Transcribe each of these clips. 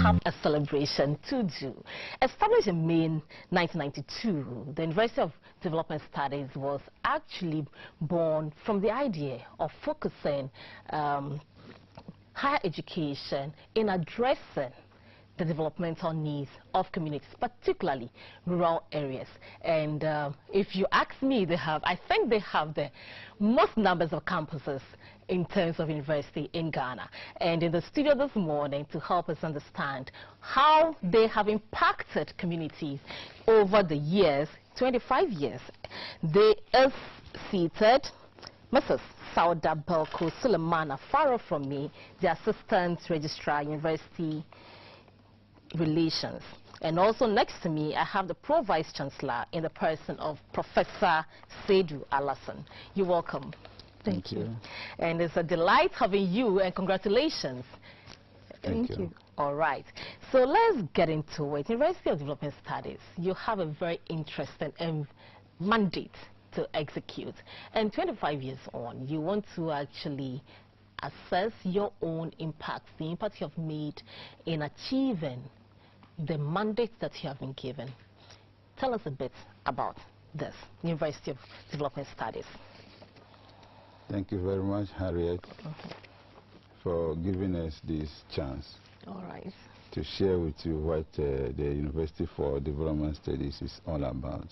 have a celebration to do. Established in May 1992, the University of Development Studies was actually born from the idea of focusing higher education in addressing the developmental needs of communities, particularly rural areas. And if you ask me, I think they have the most numbers of campuses in terms of university in Ghana. And in the studio this morning to help us understand how they have impacted communities over the years, 25 years, they are seated Mrs. Sauda Belko Sulemana, far from me, the Assistant Registrar, University Relations. And also next to me, I have the Pro-Vice Chancellor in the person of Professor Saidu Alassane. You're welcome. Thank you. And it's a delight having you, and congratulations. Thank you. All right. So let's get into it. University of Development Studies, you have a very interesting mandate to execute. And 25 years on, you want to actually assess your own impact, the impact you have made in achieving the mandate that you have been given. Tell us a bit about this, University of Development Studies. Thank you very much, Harriet, for giving us this chance to share with you what the University for Development Studies is all about.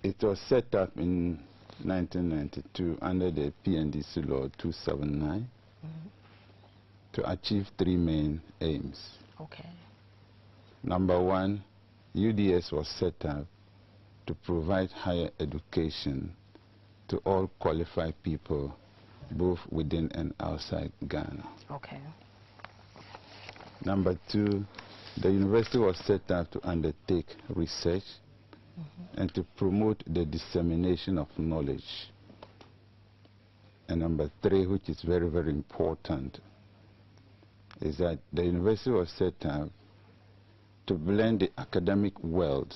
It was set up in 1992 under the PNDC Law 279 to achieve three main aims. Number one, UDS was set up to provide higher education to all qualified people, both within and outside Ghana. Number two, the university was set up to undertake research and to promote the dissemination of knowledge. And number three, which is very, very important, is that the university was set up to blend the academic world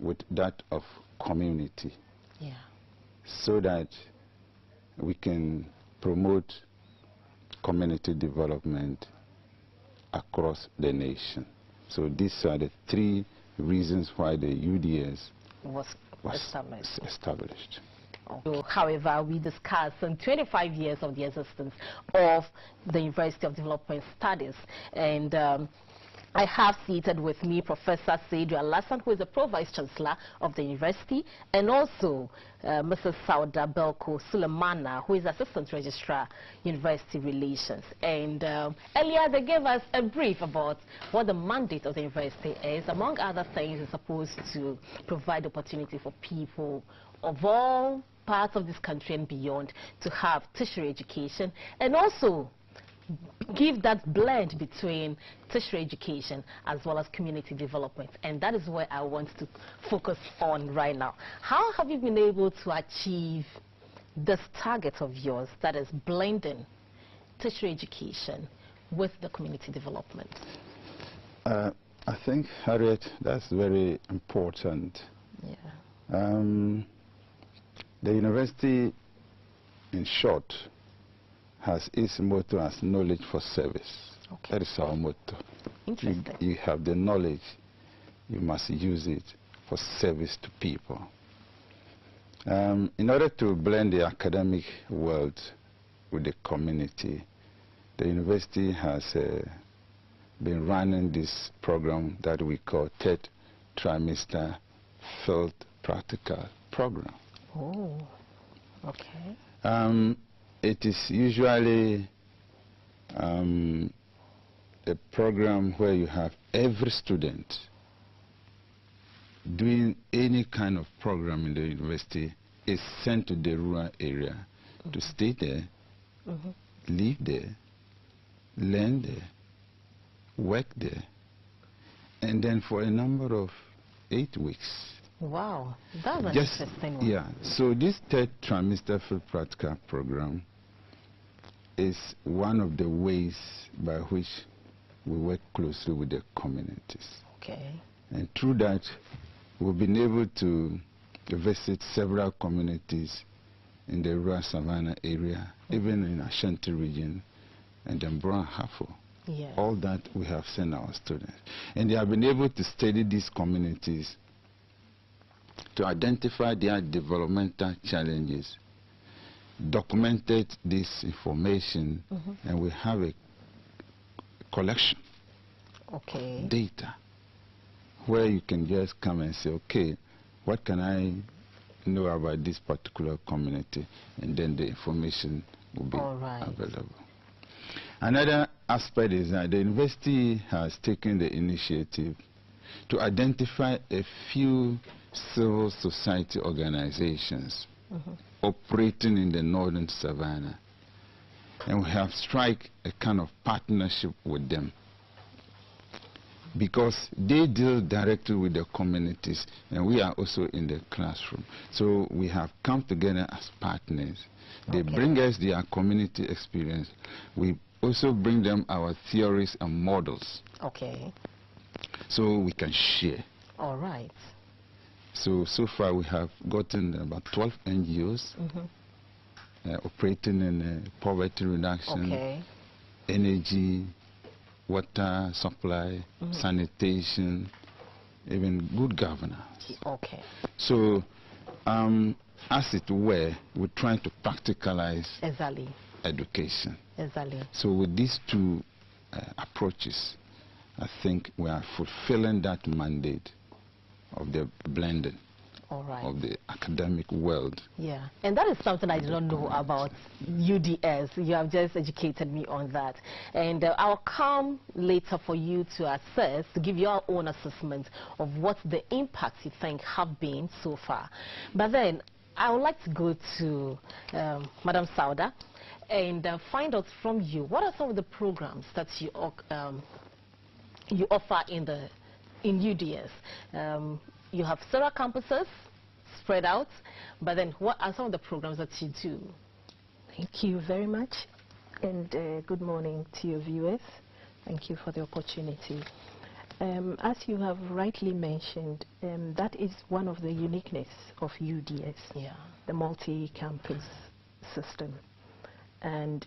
with that of community, so that we can promote community development across the nation. So these are the three reasons why the UDS was established. However, we discussed in 25 years of the existence of the University of Development Studies, and I have seated with me Professor Saidu Alassane, who is the Pro-Vice Chancellor of the university, and also Mrs. Sauda Belko Sulemana, who is Assistant Registrar, University Relations. And earlier they gave us a brief about what the mandate of the university is. Among other things, it's supposed to provide opportunity for people of all parts of this country and beyond to have tertiary education, and also give that blend between tertiary education as well as community development. And that is where I want to focus on right now. How have you been able to achieve this target of yours, that is blending tertiary education with the community development? I think, Harriet, that's very important. The university, in short, has its motto as knowledge for service. That is our motto. You have the knowledge, you must use it for service to people. In order to blend the academic world with the community, the university has been running this program that we call Third Trimester Field Practical Program. It is usually a program where you have every student doing any kind of program in the university is sent to the rural area to stay there, live there, learn there, work there, and then for a number of 8 weeks. Wow, that's an interesting one. Yeah, so this Third Trimester Field Practical Program is one of the ways by which we work closely with the communities. And through that, we've been able to visit several communities in the rural savannah area, even in Ashanti region, and then Brown Hafo. Yes. All that we have sent our students. And they have been able to study these communities to identify their developmental challenges, documented this information, and we have a collection, data, where you can just come and say, okay, what can I know about this particular community? And then the information will be available. Another aspect is that the university has taken the initiative to identify a few civil society organizations operating in the northern savannah, and we have struck a kind of partnership with them because they deal directly with the communities and we are also in the classroom. So we have come together as partners. They bring us their community experience. We also bring them our theories and models. So we can share. All right. So far we have gotten about 12 NGOs operating in poverty reduction, energy, water supply, sanitation, even good governance. So, as it were, we're trying to practicalize education. So with these two approaches, I think we are fulfilling that mandate of the blending of the academic world. Yeah, and that is something I did not know about UDS. You have just educated me on that. And I'll come later for you to assess, to give your own assessment of what the impacts you think have been so far. But then I would like to go to Madam Sauda and find out from you, what are some of the programs that you offer in UDS? You have several campuses spread out, but then what are some of the programs that you do? Thank you very much, and good morning to your viewers. Thank you for the opportunity. As you have rightly mentioned, that is one of the uniqueness of UDS, the multi-campus system. And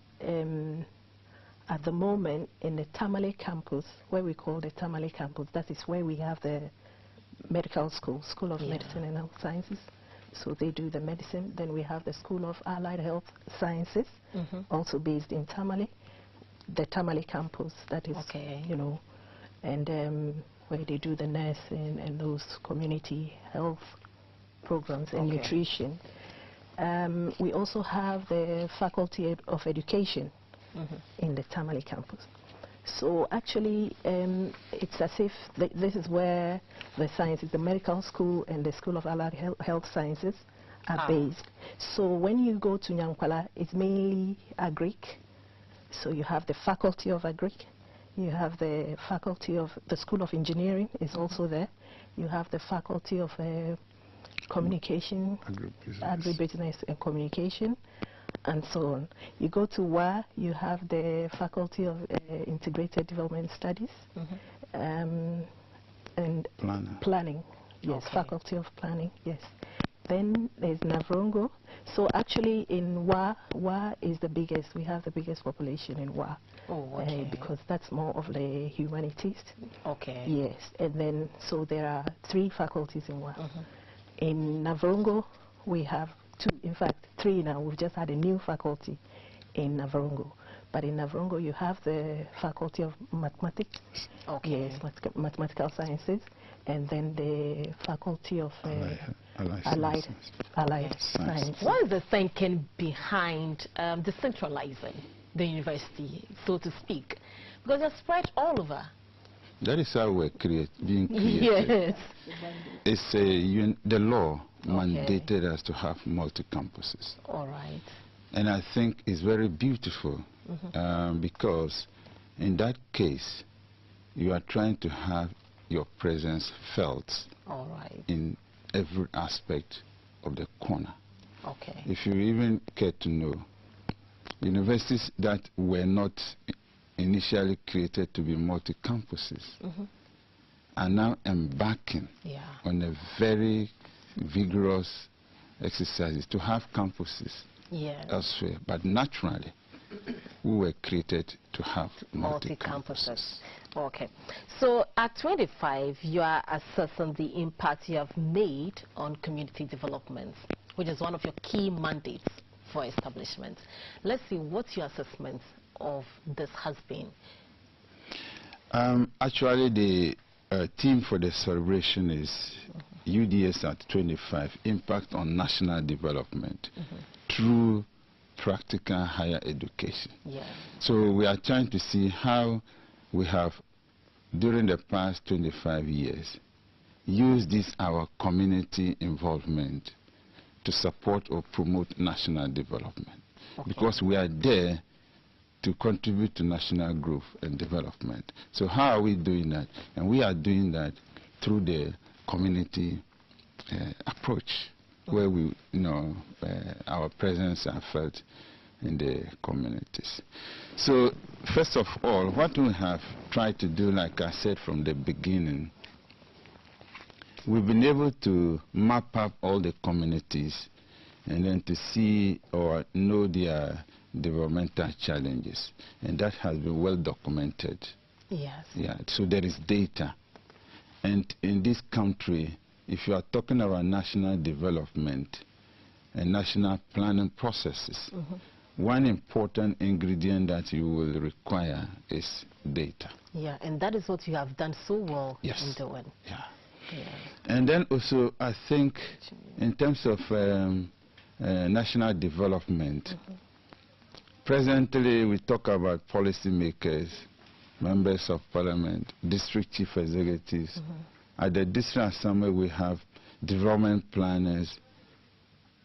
at the moment, in the Tamale campus, where we call the Tamale campus, that is where we have the medical school, School of Medicine and Health Sciences. So they do the medicine. Then we have the School of Allied Health Sciences, also based in Tamale, the Tamale campus, that is, you know, and where they do the nursing and those community health programs and nutrition. We also have the Faculty of Education in the Tamale campus. So actually, it's as if this is where the sciences, the medical school and the School of Allied Health Sciences are based. So when you go to Nyankwala, it's mainly Agric. So you have the Faculty of Agric. You have the Faculty of the School of Engineering is also there. You have the Faculty of Communication, Agribusiness and Communication, and so on. You go to WA, you have the Faculty of Integrated Development Studies, and Planning, yes, Faculty of Planning, yes. Then there's Navrongo. So actually in WA is the biggest, we have the biggest population in WA. Because that's more of the humanities. Yes, and then so there are 3 faculties in WA. In Navrongo, we have 2, in fact 3 now. We've just had a new faculty in Navrongo. But in Navrongo, you have the Faculty of Mathematics, yes, Mathematical Sciences, and then the Faculty of Allied Sciences. What is the thinking behind decentralizing the university, so to speak? Because they're spread all over. That is how we're being created. Yes. It's the law mandated us to have multi-campuses. All right. And I think it's very beautiful because in that case, you are trying to have your presence felt in every aspect of the corner. If you even care to know, universities that were not initially created to be multi-campuses are now embarking on a very vigorous exercise to have campuses elsewhere. But naturally, who were created to have multi-campuses. Okay. So at 25, you are assessing the impact you have made on community development, which is one of your key mandates for establishment. Let's see what your assessment of this has been. Actually, the theme for the celebration is UDS at 25, impact on national development through practical higher education. Yeah. So we are trying to see how we have, during the past 25 years, used this our community involvement to support or promote national development. Okay. Because we are there to contribute to national growth and development. So how are we doing that? And we are doing that through the community approach, where we, our presence are felt in the communities. So first of all, what we have tried to do, like I said from the beginning, we've been able to map up all the communities and then to see or know their developmental challenges, and that has been well documented. Yes. Yeah, so there is data. And in this country, if you are talking about national development and national planning processes, one important ingredient that you will require is data. Yeah, and that is what you have done so well in doing. Yeah. Yeah. And then also, I think, in terms of national development, presently we talk about policymakers, members of parliament, district chief executives. At the district assembly we have development planners.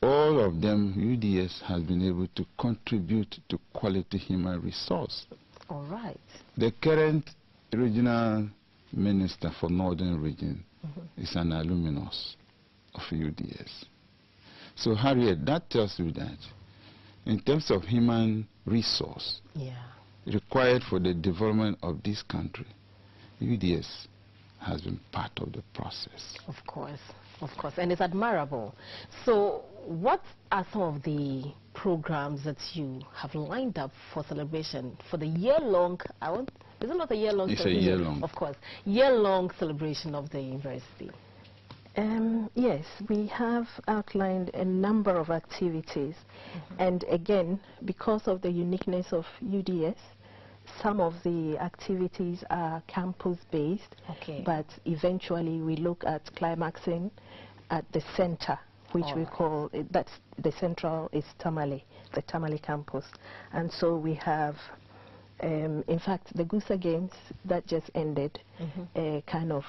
All of them, UDS has been able to contribute to quality human resource. All right. The current regional minister for Northern Region is an alumnus of UDS. So Harriet, that tells you that in terms of human resource required for the development of this country, UDS has been part of the process. Of course, and it's admirable. So what are some of the programs that you have lined up for celebration for the year-long, is it not a year-long? It's a year-long. Of course, year-long celebration of the university. Yes, we have outlined a number of activities, and again, because of the uniqueness of UDS, some of the activities are campus-based, but eventually we look at climaxing at the center, which we call, that's the central is Tamale, the Tamale campus. And so we have, in fact, the Gusa Games that just ended kind of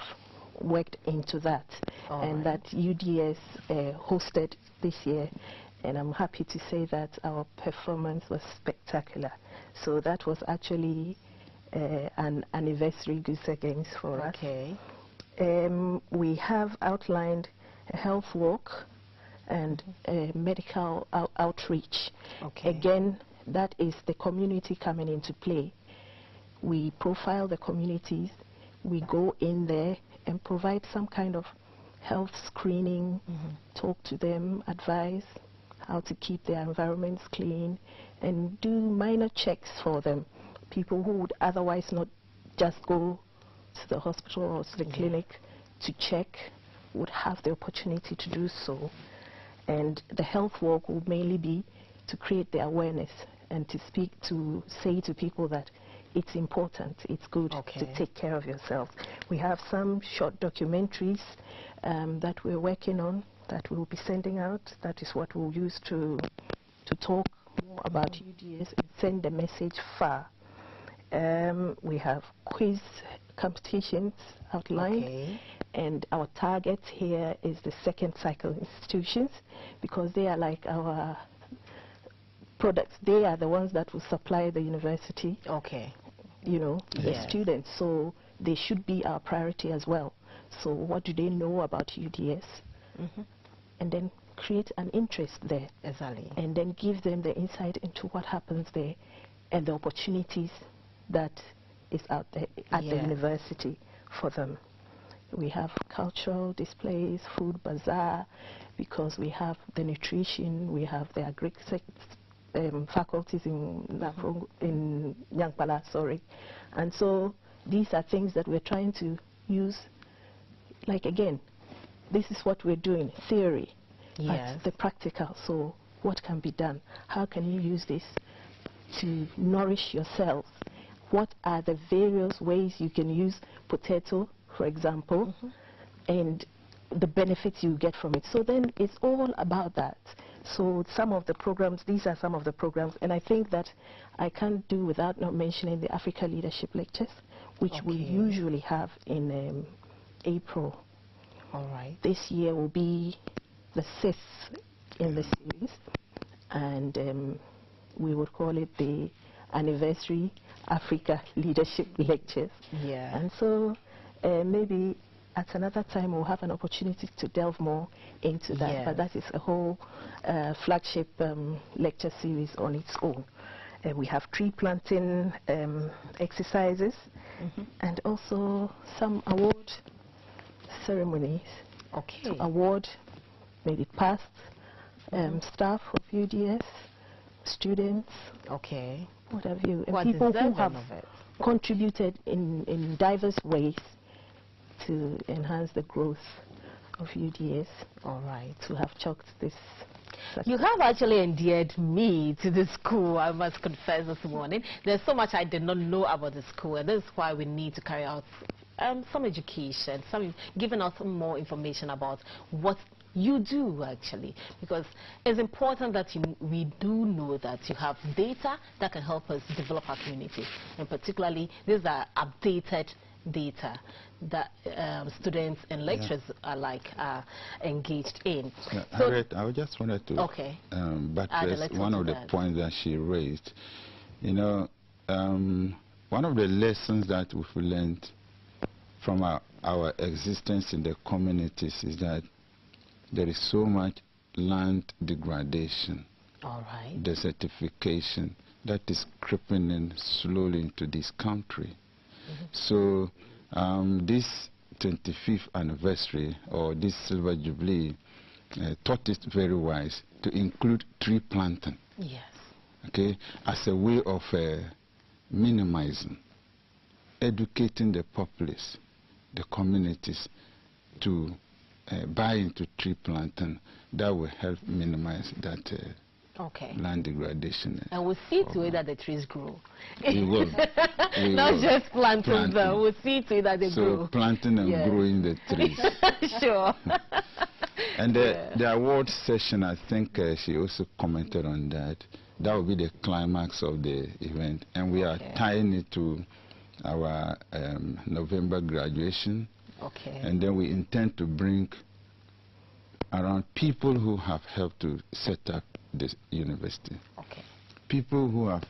worked into that, and that UDS hosted this year. And I'm happy to say that our performance was spectacular. So that was actually an anniversary Gusa Games for us. We have outlined a health walk and medical outreach. Again, that is the community coming into play. We profile the communities, we go in there and provide some kind of health screening, talk to them, advise how to keep their environments clean, and do minor checks for them. People who would otherwise not just go to the hospital or to the clinic to check would have the opportunity to do so. And the health walk will mainly be to create the awareness and to say to people that it's important, it's good to take care of yourself. We have some short documentaries that we're working on that we'll be sending out. That is what we'll use to talk more about UDS and send the message far. We have quiz competitions outlined, and our target here is the second cycle institutions, because they are like our products. They are the ones that will supply the university, the students, so they should be our priority as well. So what do they know about UDS? And then create an interest there. And then give them the insight into what happens there and the opportunities that is out there at the university for them. We have cultural displays, food bazaar, because we have the nutrition, we have the faculties in Nyankpala, sorry. And so these are things that we're trying to use, like again, this is what we're doing, theory, yes. but the practical. So what can be done? How can you use this to nourish yourself? What are the various ways you can use potato, for example, and the benefits you get from it? So then it's all about that. So some of the programs, these are some of the programs, and I think that I can't do without not mentioning the Africa Leadership Lectures, which we usually have in April. All right. This year will be the 6th in the series, and we would call it the Anniversary Africa Leadership Lectures. Yeah. And so maybe at another time we'll have an opportunity to delve more into that. Yes. But that is a whole flagship lecture series on its own. We have tree planting exercises and also some award ceremonies to award maybe past staff of UDS, students, what have you, and people who have contributed in diverse ways to enhance the growth of UDS. All right. To have chalked this. You have actually endeared me to the school, I must confess, this morning. There's so much I did not know about the school, and this is why we need to carry out some education, giving us more information about what you do actually, because it's important that we do know that you have data that can help us develop our community, and particularly these are updated data that students and lecturers are engaged in. Yeah, so Harriet, I just wanted to buttress one of the points that she raised. You know, one of the lessons that we've learned from our existence in the communities is that there is so much land degradation, desertification that is creeping in slowly into this country. So this 25th anniversary, or this Silver Jubilee, thought it very wise to include tree planting. Yes. Okay, as a way of minimizing, educating the populace, the communities to buy into tree planting. That will help minimize that land degradation. And we'll see to it that the trees grow. We will. Not just planting them, we'll see to it that they grow. So planting and growing the trees. Sure. And the award session, I think she also commented on that. That will be the climax of the event. And we are tying it to our November graduation. And then we intend to bring around people who have helped to set up this university. People who have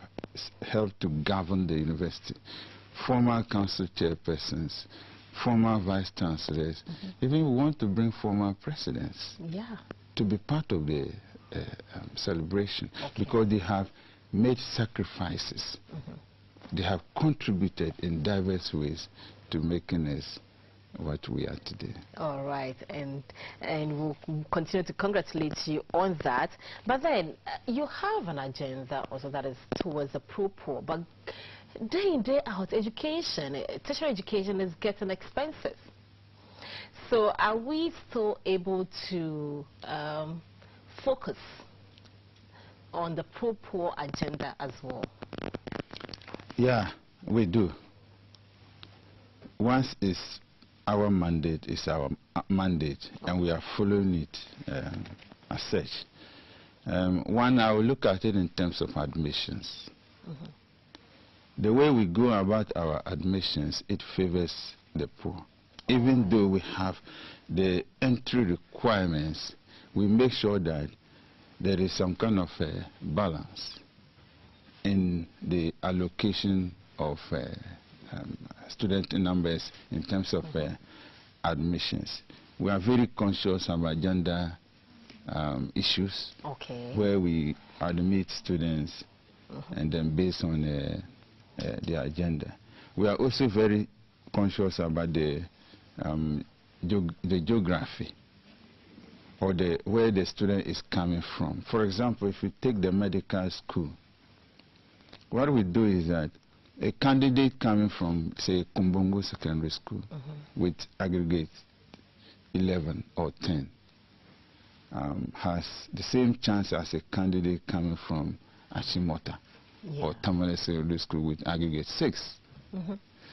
helped to govern the university. Former council chairpersons, former vice chancellors. Even we want to bring former presidents to be part of the celebration, because they have made sacrifices. They have contributed in diverse ways to making us what we are today. All right, and we'll continue to congratulate you on that. But then you have an agenda also that is towards the pro-poor, but day in, day out, education, tertiary education is getting expensive. So are we still able to focus on the pro-poor agenda as well? Yeah, we do. Once is our mandate, and we are following it as such. One, I will look at it in terms of admissions. The way we go about our admissions, it favors the poor. Even though we have the entry requirements, we make sure that there is some kind of balance in the allocation of student numbers in terms of admissions. We are very conscious about gender issues, where we admit students and then based on the agenda. We are also very conscious about the geography or where the student is coming from. For example, if you take the medical school, what we do is that a candidate coming from, say, Kumbongo Secondary School with aggregate 11 or 10 has the same chance as a candidate coming from Ashimota or Tamale Secondary School with aggregate 6.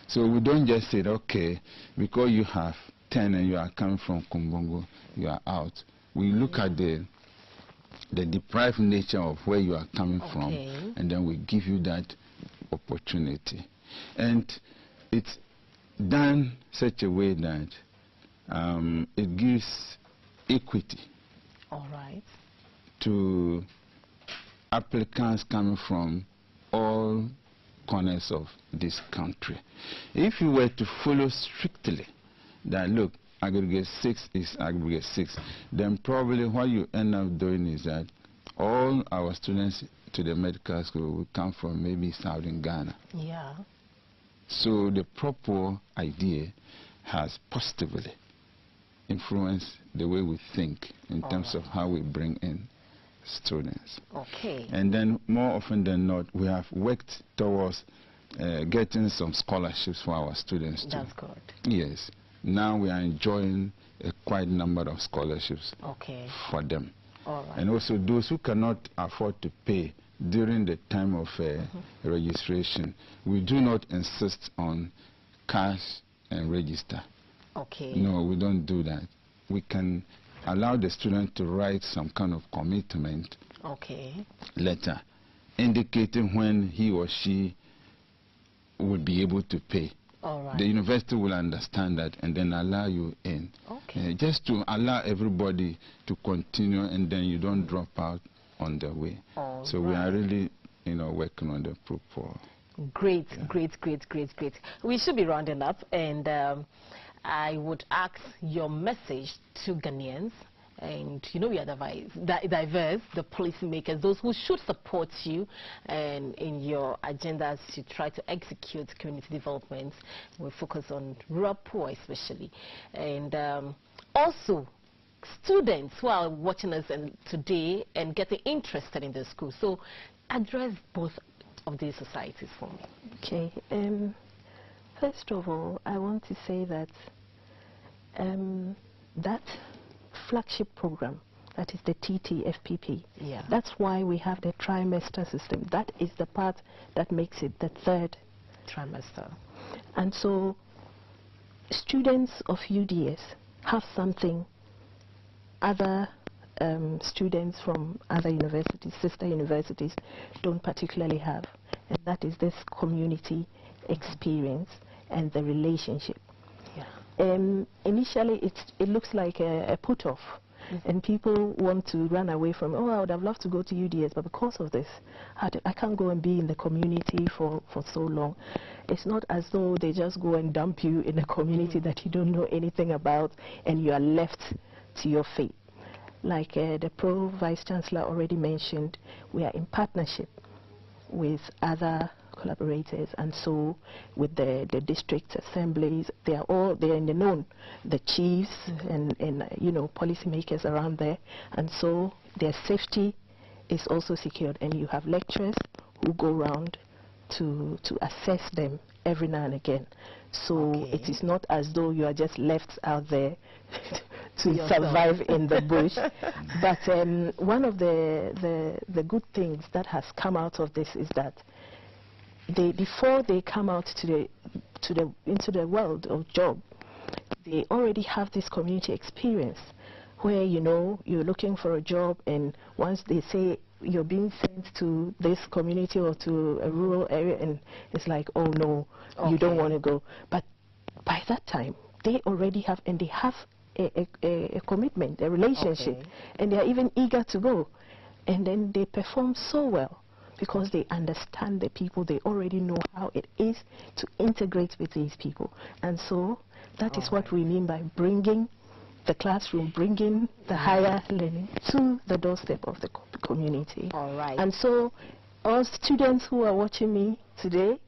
So we don't just say, okay, because you have 10 and you are coming from Kumbongo, you are out. We look at the deprived nature of where you are coming from, and then we give you that opportunity. And it's done such a way that it gives equity to applicants coming from all corners of this country. If you were to follow strictly that, look, aggregate 6 is aggregate 6, then probably what you end up doing is that all our students to the medical school will come from maybe southern Ghana. So the proper idea has positively influenced the way we think in terms of how we bring in students. And then more often than not, we have worked towards getting some scholarships for our students too. That's good. Yes. Now we are enjoying a quite number of scholarships for them. And also those who cannot afford to pay during the time of registration, we do not insist on cash and register. No, we don't do that. We can allow the student to write some kind of commitment letter indicating when he or she would be able to pay. The university will understand that and then allow you in. Just to allow everybody to continue, and then you don't drop out on the way. So we are really, working on the proposal. Great. We should be rounding up, and I would ask your message to Ghanaians. And we are diverse, the policymakers, those who should support you and in your agendas to try to execute community development. We focus on rural poor especially. And also students who are watching us today and getting interested in the school. So address both of these societies for me. First of all, I want to say that that flagship program, that is the TTFPP. That's why we have the trimester system. That is the part that makes it the third trimester. And so students of UDS have something other students from other universities, sister universities, don't particularly have. And that is this community experience and the relationship. Initially, it looks like a put-off, and people want to run away from, I would have loved to go to UDS, but because of this, I can't go and be in the community for so long. It's not as though they just go and dump you in a community that you don't know anything about, and you are left to your fate. Like the Pro-Vice Chancellor already mentioned, we are in partnership with other collaborators, and so with the district assemblies, they're in the known, the chiefs and policymakers around there, and so their safety is also secured, and you have lecturers who go around to assess them every now and again. So it is not as though you are just left out there to survive in the bush. But one of the good things that has come out of this is that before they come out into the world of job, they already have this community experience where you're looking for a job, and once they say you're being sent to this community or to a rural area, and it's like, oh no, you don't want to go. But by that time, they already have, and they have a commitment, a relationship, and they are even eager to go. And then they perform so well because they understand the people. They already know how it is to integrate with these people. And so that is what we mean by bringing the classroom, bringing the higher learning to the doorstep of the community. And so all students who are watching me today,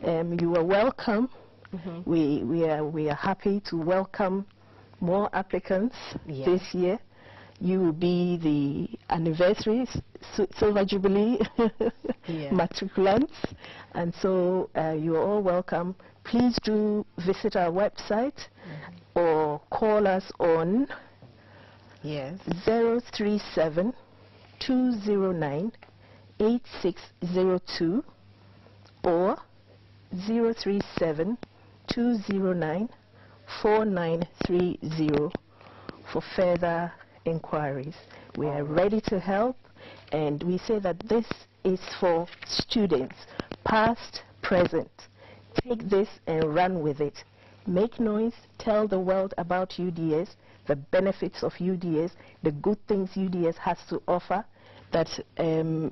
you are welcome. We are happy to welcome more applicants this year. you will be the anniversary, Silver Jubilee matriculants, and so you're all welcome. Please do visit our website or call us on 037 209 8602 or 037 209 4930 for further inquiries. We are ready to help, and we say that this is for students, past, present. Take this and run with it. Make noise, tell the world about UDS, the benefits of UDS, the good things UDS has to offer, that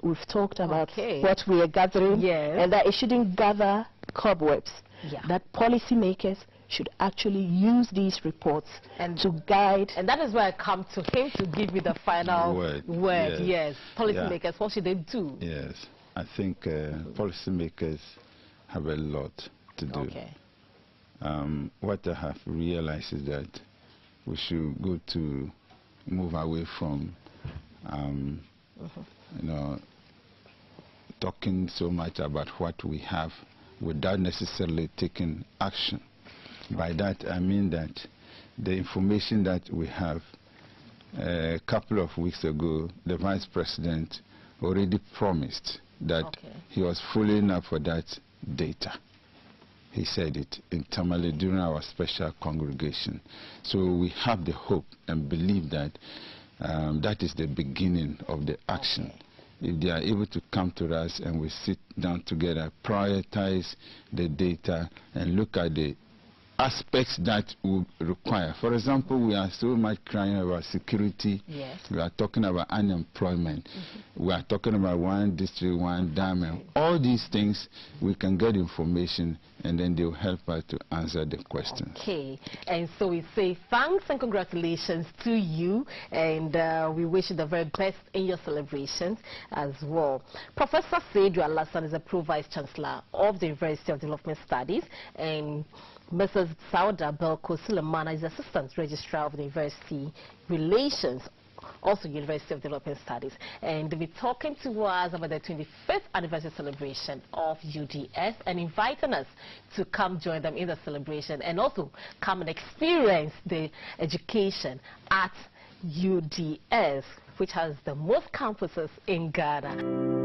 we've talked about what we are gathering, and that it shouldn't gather cobwebs, that policymakers should actually use these reports and to guide. And that is where I come to him to give me the final word. Policymakers, what should they do? Yes, I think policymakers have a lot to do. What I have realized is that we should move away from you know, talking so much about what we have without necessarily taking action. By that I mean that the information that we have, a couple of weeks ago, the Vice President already promised that he was following up for that data. He said it internally during our special congregation. So we have the hope and believe that that is the beginning of the action. If they are able to come to us and we sit down together, prioritize the data and look at the aspects that we require. For example, we are so much crying about security. We are talking about unemployment. We are talking about one district, one diamond. All these things, we can get information and then they will help us to answer the questions. And so we say thanks and congratulations to you, and we wish you the very best in your celebrations as well. Professor Seydou Alassane is a Pro-Vice Chancellor of the University of Development Studies, and Mrs. Sauda Belko Sulemana is Assistant Registrar of the University Relations, also University of Development Studies, and they'll be talking to us about the 25th anniversary celebration of UDS and inviting us to come join them in the celebration and also come and experience the education at UDS, which has the most campuses in Ghana.